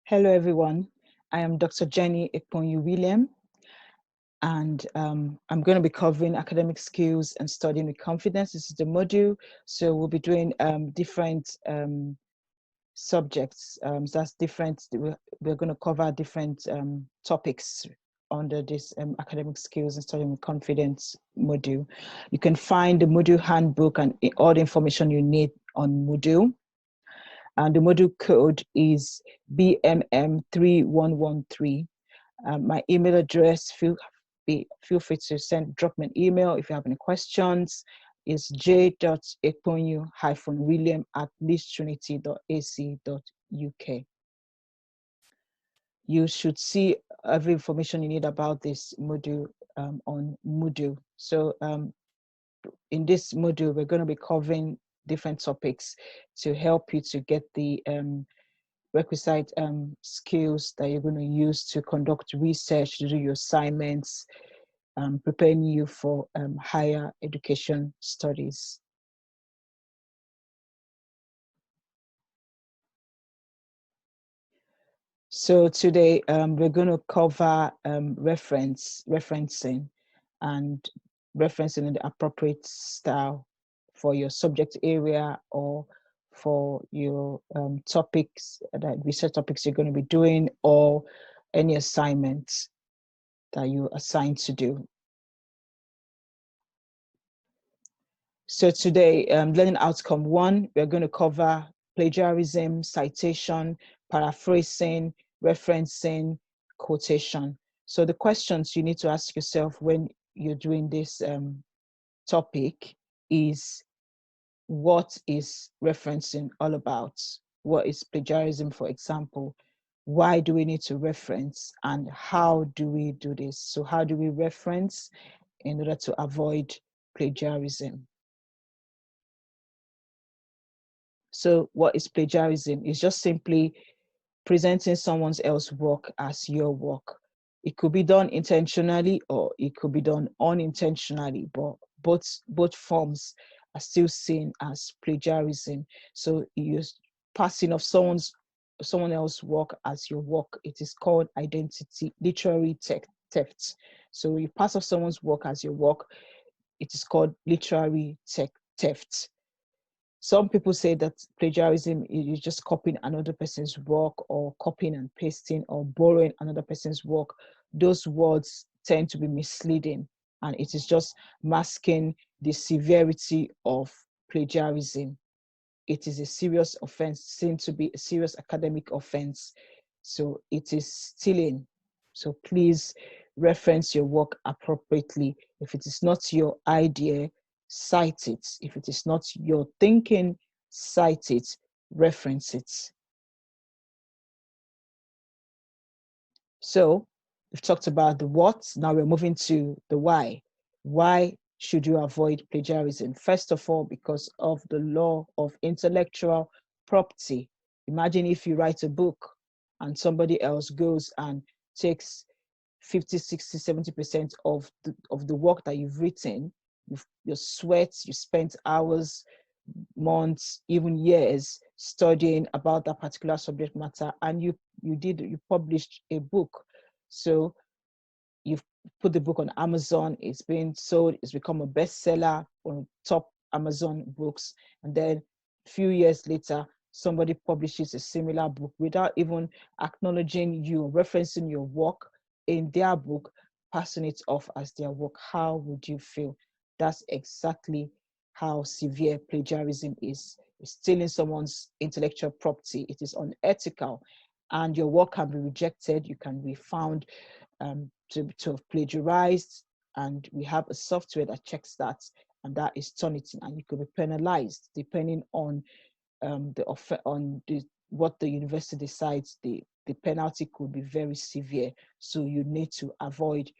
Hello, everyone. I am Dr. Jenny Ekponyu William, and I'm going to be covering academic skills and studying with confidence. This is the module, so we'll be doing different subjects. So that's different. We're going to cover different topics under this academic skills and studying with confidence module. You can find the module handbook and all the information you need on Moodle. And the module code is BMM3113. My email address, feel free to drop me an email if you have any questions. Is j.ekponyu-william@leadstrinity.ac.uk. You should see every information you need about this module on Moodle. So in this module, we're going to be covering different topics to help you to get the requisite skills that you're going to use to conduct research, to do your assignments, preparing you for higher education studies. So today we're going to cover referencing and referencing in the appropriate style for your subject area or for your topics, that research topics you're going to be doing, or any assignments that you're assigned to do. So today, learning outcome 1, we're going to cover plagiarism, citation, paraphrasing, referencing, quotation. So the questions you need to ask yourself when you're doing this topic is, what is referencing all about? What is plagiarism, for example? Why do we need to reference, and how do we do this? So how do we reference in order to avoid plagiarism? So what is plagiarism? It's just simply presenting someone else's work as your work. It could be done intentionally or it could be done unintentionally, but both forms are still seen as plagiarism. So you're passing off someone else's work as your work. It is called literary theft. So you pass off someone's work as your work. It is called literary theft. Some people say that plagiarism is just copying another person's work, or copying and pasting, or borrowing another person's work. Those words tend to be misleading, and it is just masking the severity of plagiarism. It is a serious offense, seen to be a serious academic offense. So it is stealing. So please reference your work appropriately. If it is not your idea, cite it. If it is not your thinking, cite it, reference it. So we've talked about the what. Now we're moving to the why. Why should you avoid plagiarism? First of all, because of the law of intellectual property. Imagine if you write a book and somebody else goes and takes 50, 60, 70% of the work that you've written. Your sweat, you spent hours, months, even years studying about that particular subject matter, and you published a book. So you've put the book on Amazon, it's been sold, it's become a bestseller on top Amazon books, and then a few years later somebody publishes a similar book without even acknowledging you, referencing your work in their book, passing it off as their work. How would you feel? That's exactly how severe plagiarism is. It's stealing someone's intellectual property. It is unethical, and your work can be rejected. You can be found to have plagiarized, and we have a software that checks that, and that is Turnitin, and you could be penalized depending on what the university decides. The penalty could be very severe. So you need to avoid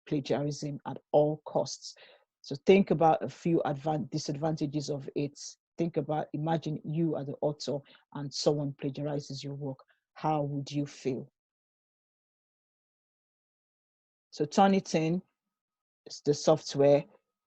plagiarism at all costs. So think about a few disadvantages of it. Imagine you are the author and someone plagiarizes your work. How would you feel? So Turnitin is the software.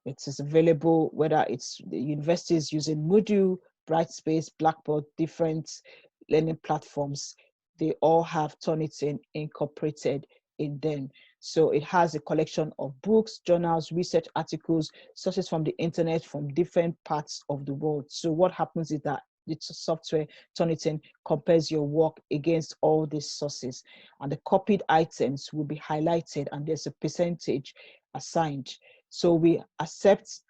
It is available whether it's the universities using Moodle, Brightspace, Blackboard, different learning platforms. they all have Turnitin incorporated in them. So it has a collection of books, journals, research articles, sources from the internet from different parts of the world. So what happens is that the software Turnitin compares your work against all these sources, and the copied items will be highlighted, and there's a percentage assigned. So we accept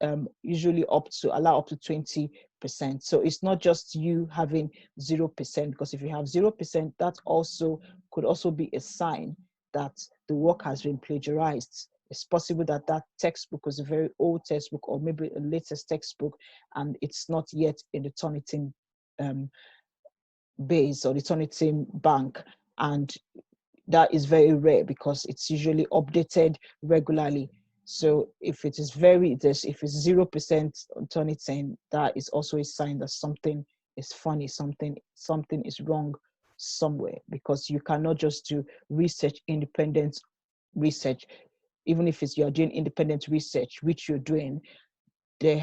usually allow up to 20%. So it's not just you having 0%, because if you have 0%, that also could also be a sign that the work has been plagiarized. It's possible that that textbook was a very old textbook, or maybe a latest textbook, and it's not yet in the Turnitin base or the Turnitin bank. And that is very rare because it's usually updated regularly. So if it is if it's 0% on Turnitin, that is also a sign that something is funny, something is wrong somewhere, because you cannot just do independent research. Even if you're doing independent research, which you're doing, you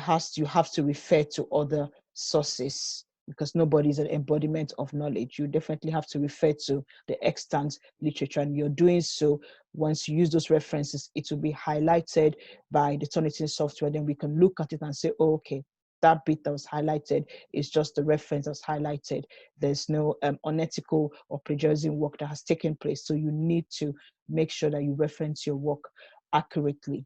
have to refer to other sources, because nobody is an embodiment of knowledge. You definitely have to refer to the extant literature, and you're doing so. Once you use those references, it will be highlighted by the Turnitin software. Then we can look at it and say, oh, okay, that bit that was highlighted is just the reference that's highlighted. There's no unethical or plagiarism work that has taken place. So you need to make sure that you reference your work accurately.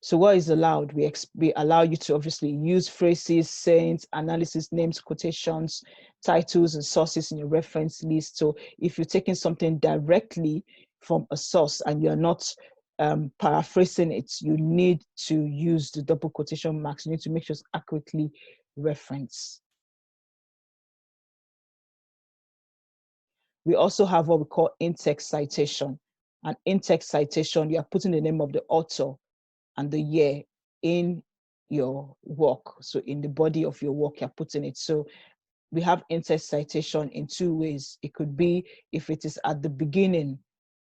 So what is allowed? We allow you to obviously use phrases, sayings, analysis, names, quotations, titles, and sources in your reference list. So if you're taking something directly from a source and you're not paraphrasing it, you need to use the double quotation marks. You need to make sure it's accurately referenced. We also have what we call in-text citation. An in-text citation, you are putting the name of the author and the year in your work. So in the body of your work, you're putting it. So we have in-text citation in two ways. It could be if it is at the beginning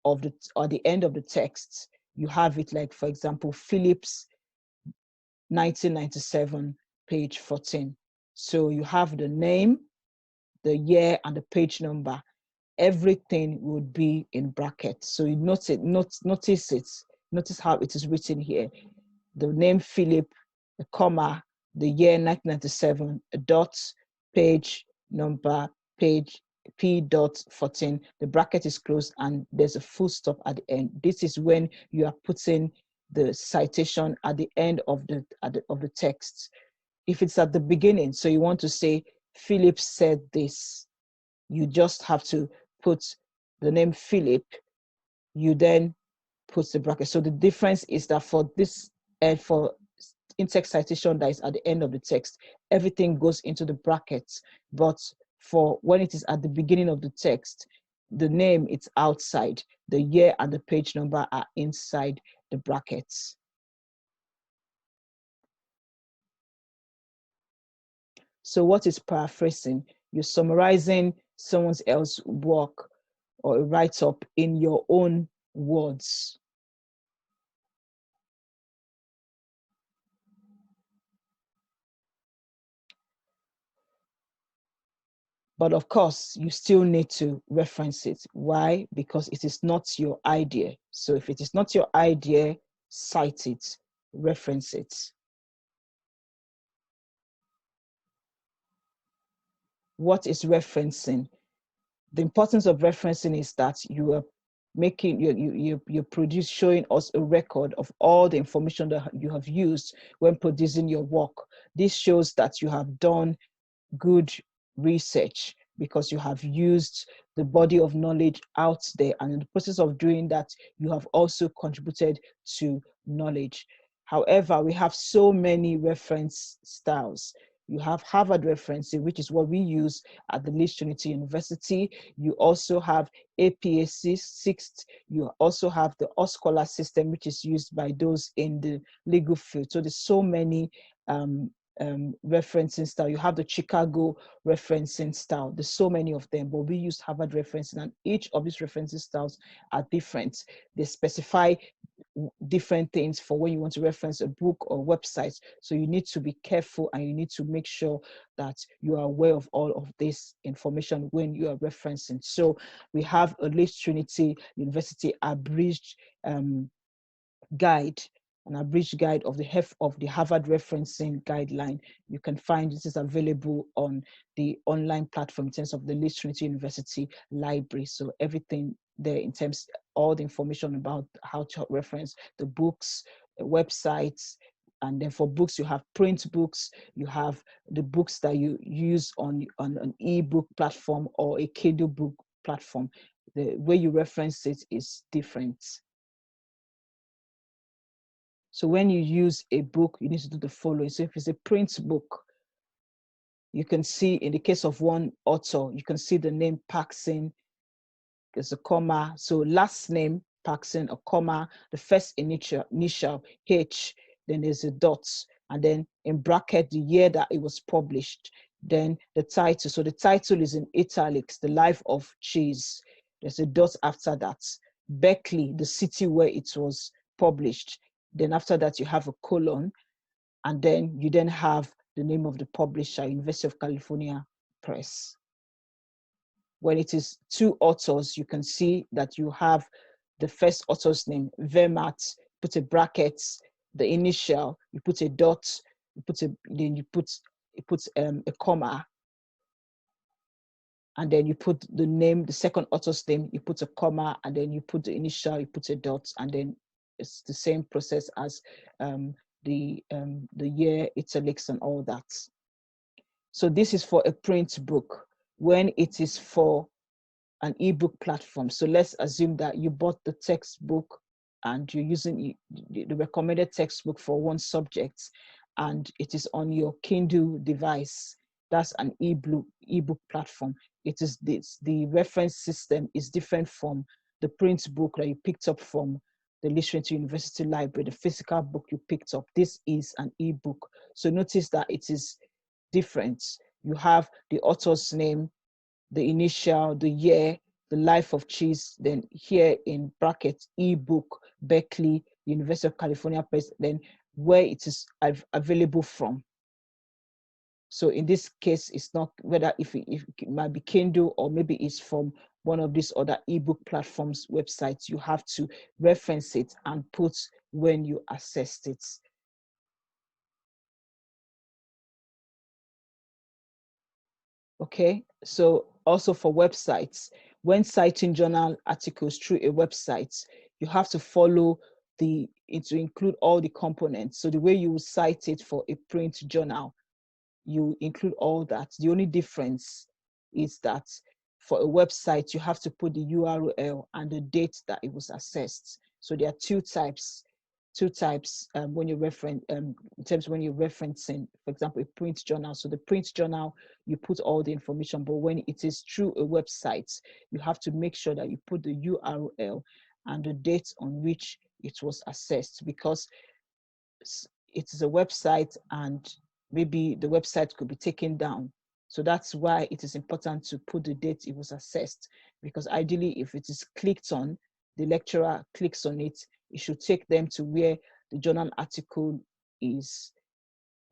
of or the end of the text, you have it like, for example, Phillips 1997, page 14. So you have the name, the year, and the page number. Everything would be in brackets. So you notice it. Notice how it is written here. The name Philip, a comma, the year 1997, a dot, page number, page P.14. The bracket is closed and there's a full stop at the end. This is when you are putting the citation at the end of the text. If it's at the beginning, so you want to say Philip said this, you just have to put the name Philip, you then put the bracket. So the difference is that for this, and for in-text citation that is at the end of the text, everything goes into the brackets. But for when it is at the beginning of the text, the name it's outside, the year and the page number are inside the brackets. So what is paraphrasing? You're summarizing someone else's work or a write-up in your own words. But of course, you still need to reference it. Why? Because it is not your idea. So if it is not your idea, cite it, reference it. What is referencing? The importance of referencing is that you are making showing us a record of all the information that you have used when producing your work. This shows that you have done good research because you have used the body of knowledge out there, and in the process of doing that, you have also contributed to knowledge. However, we have so many reference styles. You have Harvard referencing, which is what we use at the Leeds Trinity University. You also have APA 6th. You also have the OSCOLAR system, which is used by those in the legal field. So there's so many referencing style. You have the Chicago referencing style. There's so many of them, but we use Harvard referencing, and each of these referencing styles are different. They specify different things for when you want to reference a book or website. So you need to be careful, and you need to make sure that you are aware of all of this information when you are referencing. So we have a Leeds Trinity University abridged guide, an abridged guide of the Harvard referencing guideline. You can find this is available on the online platform in terms of the Leeds Trinity University library. So everything there in terms, all the information about how to reference the books, websites, and then for books, you have print books, you have the books that you use on an ebook platform or a Kindle book platform. The way you reference it is different. So when you use a book, you need to do the following. So if it's a print book, you can see in the case of one author, you can see the name Paxson, there's a comma. So last name Paxson, a comma, the first initial H, then there's a dot, and then in bracket the year that it was published. Then the title. So the title is in italics, The Life of Cheese. There's a dot after that. Berkeley, the city where it was published. Then after that, you have a colon, and then you then have the name of the publisher, University of California Press. When it is two authors, you can see that you have the first author's name, Vermat, put a bracket, the initial, you put a dot, then you put a comma, and then you put the name, the second author's name, you put a comma, and then you put the initial, you put a dot, and then it's the same process as the year, italics, and all that. So this is for a print book. When it is for an ebook platform, so let's assume that you bought the textbook and you're using the recommended textbook for one subject, and it is on your Kindle device. That's an ebook platform. It is this, the reference system is different from the print book that you picked up from the Leeds Trinity University library, the physical book you picked up. This is an ebook. So notice that it is different. You have the author's name, the initial, the year, the life of cheese, then here in brackets, ebook, Berkeley, University of California Press, then where it is available from. So in this case, it's not whether if it might be Kindle or maybe it's from one of these other ebook platforms websites. You have to reference it and put when you accessed it. Okay, so also for websites, when citing journal articles through a website, you have to follow to include all the components. So the way you cite it for a print journal, you include all that. The only difference is that for a website, you have to put the URL and the date that it was accessed. So there are two types when you're in terms when you're referencing, for example, a print journal. So the print journal, you put all the information, but when it is through a website, you have to make sure that you put the URL and the date on which it was accessed, because it is a website and maybe the website could be taken down. So that's why it is important to put the date it was accessed, because ideally if it is clicked on, the lecturer clicks on it, it should take them to where the journal article is.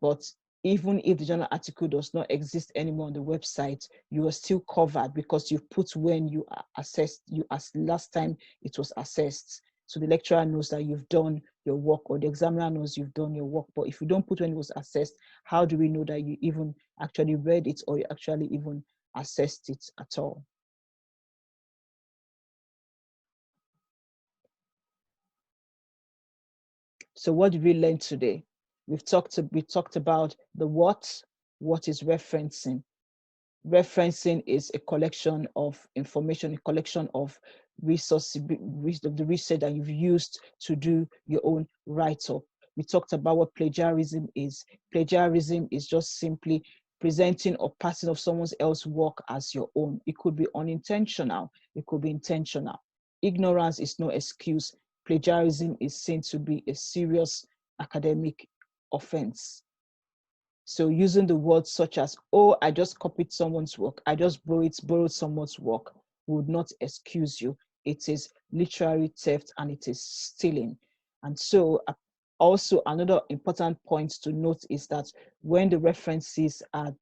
But even if the journal article does not exist anymore on the website, you are still covered because you put when you assessed, as last time it was assessed. So the lecturer knows that you've done your work, or the examiner knows you've done your work. But if you don't put when it was assessed, how do we know that you even actually read it or you actually even assessed it at all? So what did we learn today? We talked about the what is referencing. Referencing is a collection of information, a collection of resources, the research that you've used to do your own write-up. We talked about what plagiarism is. Plagiarism is just simply presenting or passing of someone else's work as your own. It could be unintentional, it could be intentional. Ignorance is no excuse. Plagiarism is seen to be a serious academic offense. So using the words such as, oh, I just copied someone's work, I just borrowed someone's work, would not excuse you. It is literary theft and it is stealing. And so also another important point to note is that when the references are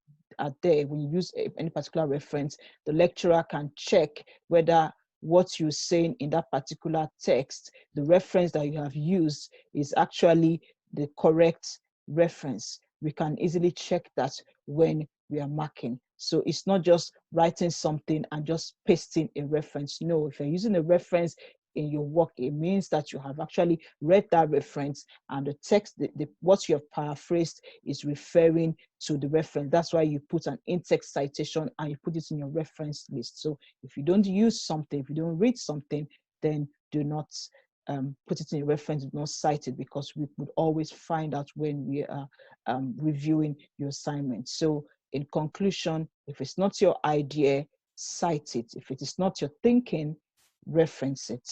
there, when you use any particular reference, the lecturer can check whether what you're saying in that particular text, the reference that you have used, is actually the correct reference. We can easily check that when we are marking. So it's not just writing something and just pasting a reference. No, if you're using a reference in your work, it means that you have actually read that reference, and the text, what you have paraphrased is referring to the reference. That's why you put an in-text citation and you put it in your reference list. So if you don't use something, if you don't read something, then do not put it in your reference, do not cite it, because we would always find out when we are reviewing your assignment. So in conclusion, if it's not your idea, cite it. If it is not your thinking, reference it.